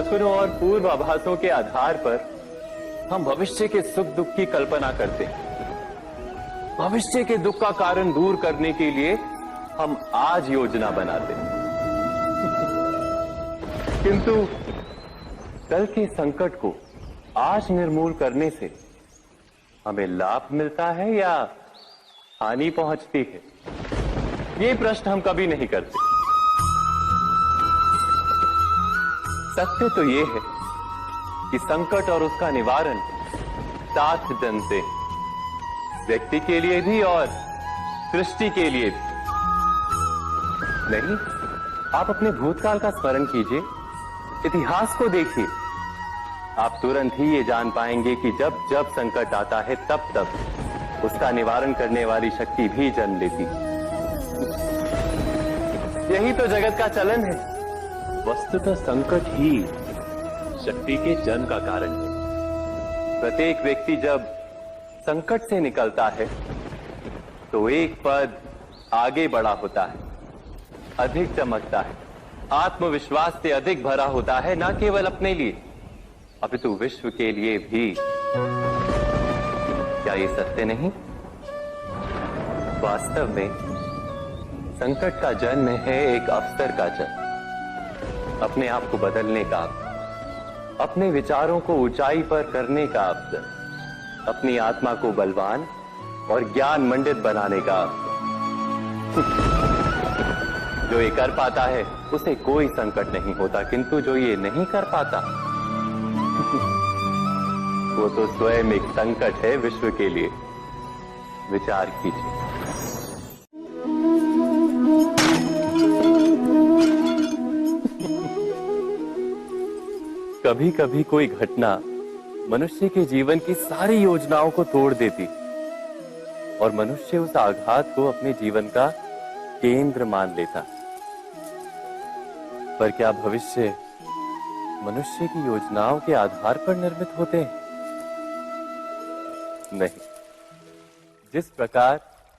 सपनों और पूर्वाभासों के आधार पर हम भविष्य के सुख दुख की कल्पना करते हैं। भविष्य के दुख का कारण दूर करने के लिए हम आज योजना बनाते हैं। किंतु कल के संकट को आज निर्मूल करने से हमें लाभ मिलता है या हानि पहुंचती है, ये प्रश्न हम कभी नहीं करते। सत्य तो ये है कि संकट और उसका निवारण साथ जनते हैं, व्यक्ति के लिए भी और सृष्टि के लिए भी। नहीं, आप अपने भूतकाल का स्मरण कीजिए, इतिहास को देखिए। आप तुरंत ही ये जान पाएंगे कि जब जब संकट आता है तब तब उसका निवारण करने वाली शक्ति भी जन्म लेती है। यही तो जगत का चलन है। वस्तुतः संकट ही शक्ति के जन्म का कारण है। प्रत्येक व्यक्ति जब संकट से निकलता है तो एक पद आगे बढ़ा होता है, अधिक चमकता है, आत्मविश्वास से अधिक भरा होता है, न केवल अपने लिए अपितु विश्व के लिए भी। क्या ये सत्य नहीं? वास्तव में संकट का जन्म है एक अवसर का जन्म, अपने आप को बदलने का, अपने विचारों को ऊंचाई पर करने का अवसर, अपनी आत्मा को बलवान और ज्ञान मंडित बनाने का अवसर। जो ये कर पाता है उसे कोई संकट नहीं होता, किंतु जो ये नहीं कर पाता वो तो स्वयं एक संकट है विश्व के लिए। विचार कीजिए। कभी कभी कोई घटना मनुष्य के जीवन की सारी योजनाओं को तोड़ देती और मनुष्य उस आघात को अपने जीवन का केंद्र मान लेता। पर क्या भविष्य मनुष्य की योजनाओं के आधार पर निर्मित होते हैं? नहीं। जिस प्रकार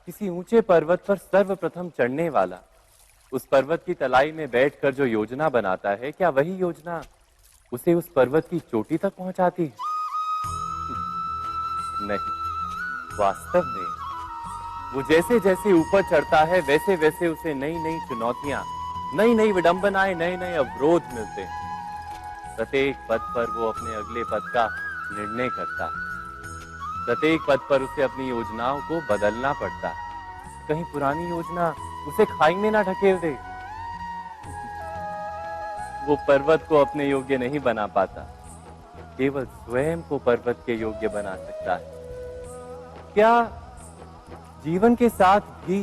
किसी ऊंचे पर्वत पर सर्वप्रथम चढ़ने वाला उस पर्वत की तलाई में बैठकर जो योजना बनाता है, क्या वही योजना उसे उस पर्वत की चोटी तक पहुंचाती है? नहीं। वास्तव में वो जैसे जैसे ऊपर चढ़ता है वैसे वैसे उसे नई नई चुनौतियां, नई नई विडंबनाएं, नए नए अवरोध मिलते हैं। प्रत्येक पद पर वो अपने अगले पद का निर्णय करता है। प्रत्येक पद पर उसे अपनी योजनाओं को बदलना पड़ता है। कहीं पुरानी योजना उसे खाई में ना ढकेल दे। वो पर्वत को अपने योग्य नहीं बना पाता, केवल स्वयं को पर्वत के योग्य बना सकता है। क्या जीवन के साथ भी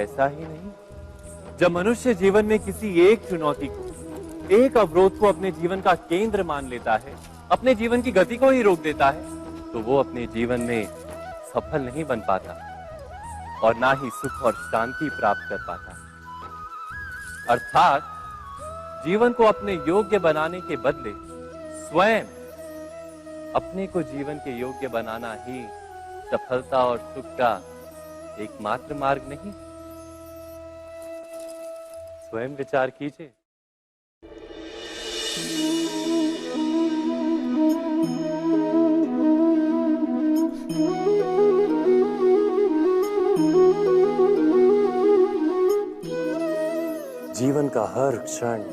ऐसा ही नहीं? जब मनुष्य जीवन में किसी एक चुनौती को, एक अवरोध को अपने जीवन का केंद्र मान लेता है, अपने जीवन की गति को ही रोक देता है, तो वो अपने जीवन में सफल नहीं बन पाता और ना ही सुख और शांति प्राप्त कर पाता। अर्थात जीवन को अपने योग्य बनाने के बदले स्वयं अपने को जीवन के योग्य बनाना ही सफलता और सुख का एकमात्र मार्ग नहीं? स्वयं विचार कीजिए। जीवन का हर क्षण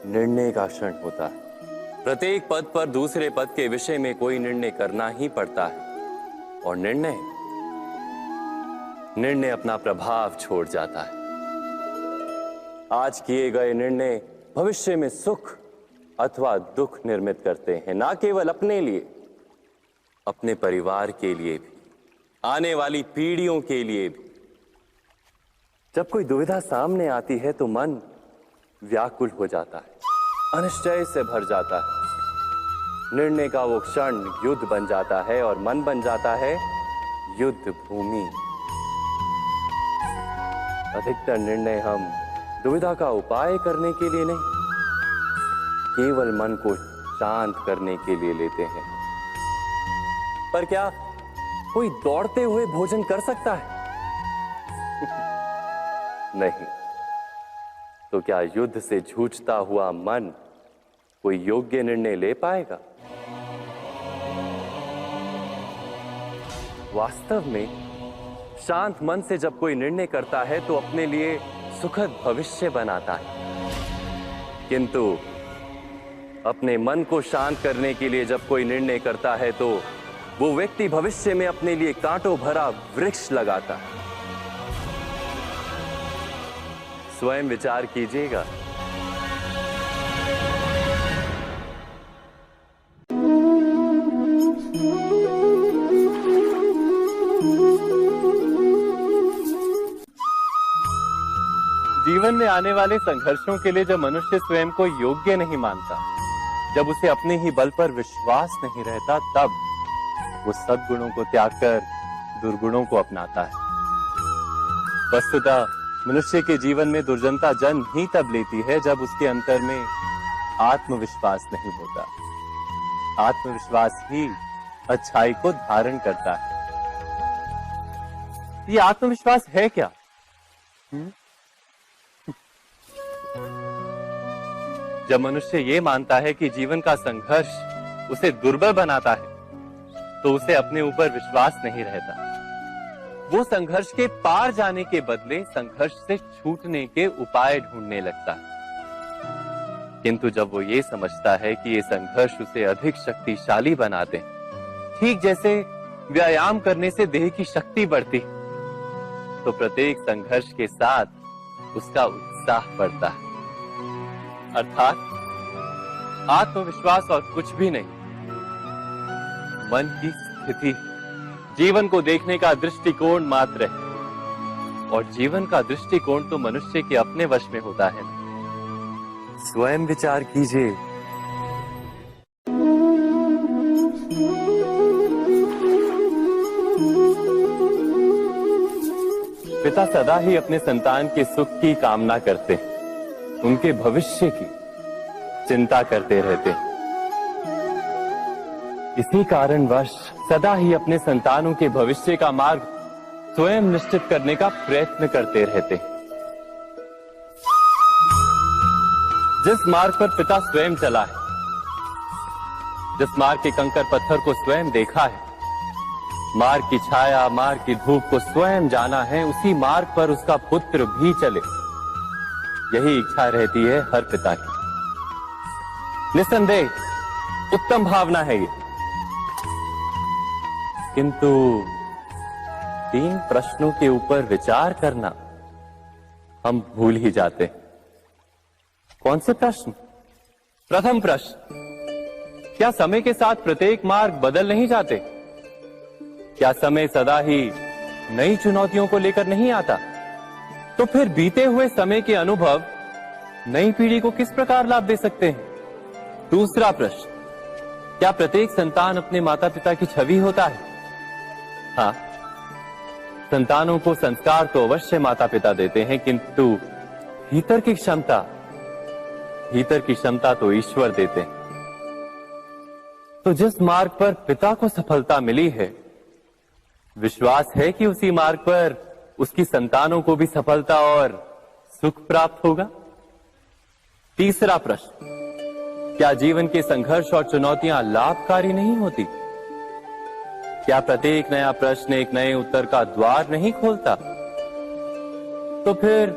निर्णय का क्षण होता है। प्रत्येक पद पर दूसरे पद के विषय में कोई निर्णय करना ही पड़ता है और निर्णय अपना प्रभाव छोड़ जाता है। आज किए गए निर्णय भविष्य में सुख अथवा दुख निर्मित करते हैं, ना केवल अपने लिए, अपने परिवार के लिए भी, आने वाली पीढ़ियों के लिए भी। जब कोई दुविधा सामने आती है तो मन व्याकुल हो जाता है, अनिश्चय से भर जाता है। निर्णय का वो क्षण युद्ध बन जाता है और मन बन जाता है युद्ध भूमि। अधिकतर निर्णय हम दुविधा का उपाय करने के लिए नहीं, केवल मन को शांत करने के लिए लेते हैं। पर क्या कोई दौड़ते हुए भोजन कर सकता है? नहीं। तो क्या युद्ध से जूझता हुआ मन कोई योग्य निर्णय ले पाएगा? वास्तव में शांत मन से जब कोई निर्णय करता है तो अपने लिए सुखद भविष्य बनाता है, किंतु अपने मन को शांत करने के लिए जब कोई निर्णय करता है तो वो व्यक्ति भविष्य में अपने लिए कांटों भरा वृक्ष लगाता है। स्वयं विचार कीजिएगा। जीवन में आने वाले संघर्षों के लिए जब मनुष्य स्वयं को योग्य नहीं मानता, जब उसे अपने ही बल पर विश्वास नहीं रहता, तब वो सद्गुणों को त्याग कर दुर्गुणों को अपनाता है। वस्तुतः मनुष्य के जीवन में दुर्जनता जन्म ही तब लेती है जब उसके अंतर में आत्मविश्वास नहीं होता। आत्मविश्वास ही अच्छाई को धारण करता है। ये आत्मविश्वास है क्या? जब मनुष्य ये मानता है कि जीवन का संघर्ष उसे दुर्बल बनाता है, तो उसे अपने ऊपर विश्वास नहीं रहता। वो संघर्ष के पार जाने के बदले संघर्ष से छूटने के उपाय ढूंढने लगता है। किंतु जब वो ये समझता है कि ये संघर्ष उसे अधिक शक्तिशाली बनाते हैं, ठीक जैसे व्यायाम करने से देह की शक्ति बढ़ती, तो प्रत्येक संघर्ष के साथ उसका उत्साह बढ़ता है। अर्थात आत्मविश्वास और कुछ भी नहीं, मन की स्थिति, जीवन को देखने का दृष्टिकोण मात्र है। और जीवन का दृष्टिकोण तो मनुष्य के अपने वश में होता है। स्वयं विचार कीजिए। पिता सदा ही अपने संतान के सुख की कामना करते हैं, उनके भविष्य की चिंता करते रहते हैं। इसी कारणवश सदा ही अपने संतानों के भविष्य का मार्ग स्वयं निश्चित करने का प्रयत्न करते रहते हैं। जिस मार्ग पर पिता स्वयं चला है, जिस मार्ग के कंकर पत्थर को स्वयं देखा है, मार्ग की छाया, मार्ग की धूप को स्वयं जाना है, उसी मार्ग पर उसका पुत्र भी चले, यही इच्छा रहती है हर पिता की। निस्संदेह उत्तम भावना है ये, किंतु 3 प्रश्नों के ऊपर विचार करना हम भूल ही जाते हैं। कौन से प्रश्न? प्रथम प्रश्न, क्या समय के साथ प्रत्येक मार्ग बदल नहीं जाते? क्या समय सदा ही नई चुनौतियों को लेकर नहीं आता? तो फिर बीते हुए समय के अनुभव नई पीढ़ी को किस प्रकार लाभ दे सकते हैं? दूसरा प्रश्न, क्या प्रत्येक संतान अपने माता पिता की छवि होता है? हाँ, संतानों को संस्कार तो अवश्य माता पिता देते हैं, किंतु भीतर की क्षमता तो ईश्वर देते हैं। तो जिस मार्ग पर पिता को सफलता मिली है, विश्वास है कि उसी मार्ग पर उसकी संतानों को भी सफलता और सुख प्राप्त होगा। तीसरा प्रश्न, क्या जीवन के संघर्ष और चुनौतियां लाभकारी नहीं होती? क्या प्रत्येक नया प्रश्न एक नए उत्तर का द्वार नहीं खोलता? तो फिर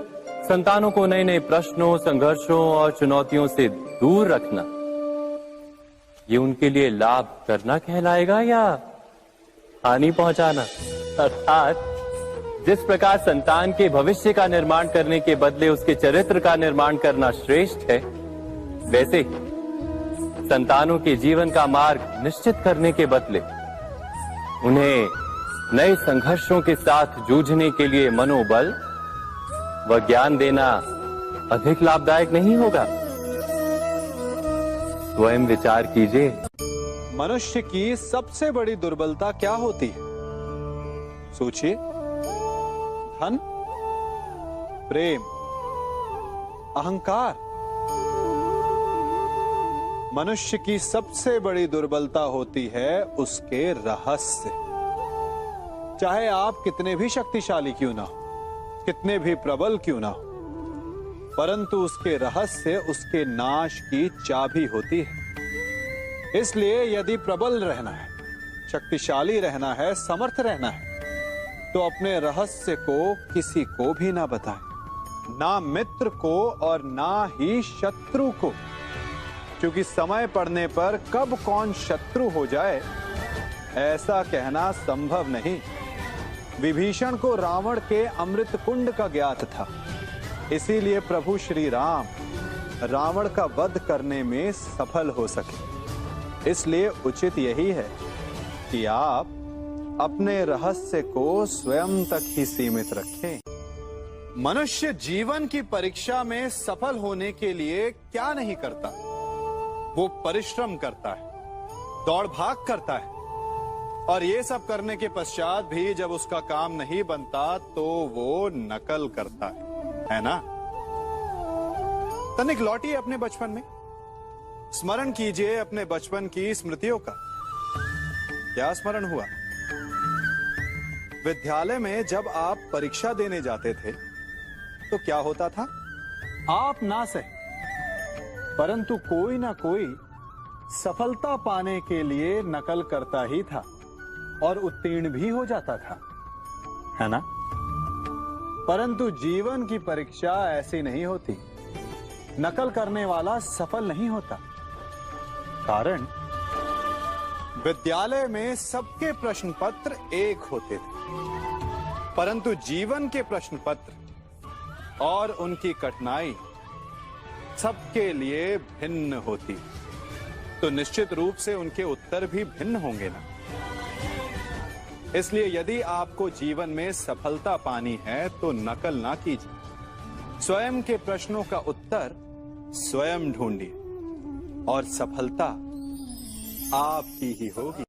संतानों को नए नए प्रश्नों, संघर्षों और चुनौतियों से दूर रखना, ये उनके लिए लाभ करना कहलाएगा या हानि पहुंचाना? अर्थात जिस प्रकार संतान के भविष्य का निर्माण करने के बदले उसके चरित्र का निर्माण करना श्रेष्ठ है, वैसे ही संतानों के जीवन का मार्ग निश्चित करने के बदले उन्हें नए संघर्षों के साथ जूझने के लिए मनोबल व ज्ञान देना अधिक लाभदायक नहीं होगा? स्वयं विचार कीजिए। मनुष्य की सबसे बड़ी दुर्बलता क्या होती है? सोचिए। धन, प्रेम, अहंकार। मनुष्य की सबसे बड़ी दुर्बलता होती है उसके रहस्य। चाहे आप कितने भी शक्तिशाली क्यों ना हो, कितने भी प्रबल क्यों ना हो, परंतु उसके रहस्य उसके नाश की चाबी होती है। इसलिए यदि प्रबल रहना है, शक्तिशाली रहना है, समर्थ रहना है, तो अपने रहस्य को किसी को भी ना बताएं, ना मित्र को और ना ही शत्रु को, क्योंकि समय पड़ने पर कब कौन शत्रु हो जाए ऐसा कहना संभव नहीं। विभीषण को रावण के अमृत कुंड का ज्ञात था, इसीलिए प्रभु श्री राम रावण का वध करने में सफल हो सके। इसलिए उचित यही है कि आप अपने रहस्य को स्वयं तक ही सीमित रखें। मनुष्य जीवन की परीक्षा में सफल होने के लिए क्या नहीं करता? वो परिश्रम करता है, दौड़ भाग करता है, और ये सब करने के पश्चात भी जब उसका काम नहीं बनता तो वो नकल करता है ना? तनिक लौटिए अपने बचपन में, स्मरण कीजिए अपने बचपन की स्मृतियों का। क्या स्मरण हुआ? विद्यालय में जब आप परीक्षा देने जाते थे तो क्या होता था? आप ना सहे, परंतु कोई ना कोई सफलता पाने के लिए नकल करता ही था और उत्तीर्ण भी हो जाता था, है ना? परंतु जीवन की परीक्षा ऐसी नहीं होती। नकल करने वाला सफल नहीं होता। कारण विद्यालय में सबके प्रश्न पत्र एक होते थे, परंतु जीवन के प्रश्न पत्र और उनकी कठिनाई सबके लिए भिन्न होती, तो निश्चित रूप से उनके उत्तर भी भिन्न होंगे ना। इसलिए यदि आपको जीवन में सफलता पानी है तो नकल ना कीजिए, स्वयं के प्रश्नों का उत्तर स्वयं ढूंढिए और सफलता आपकी ही होगी।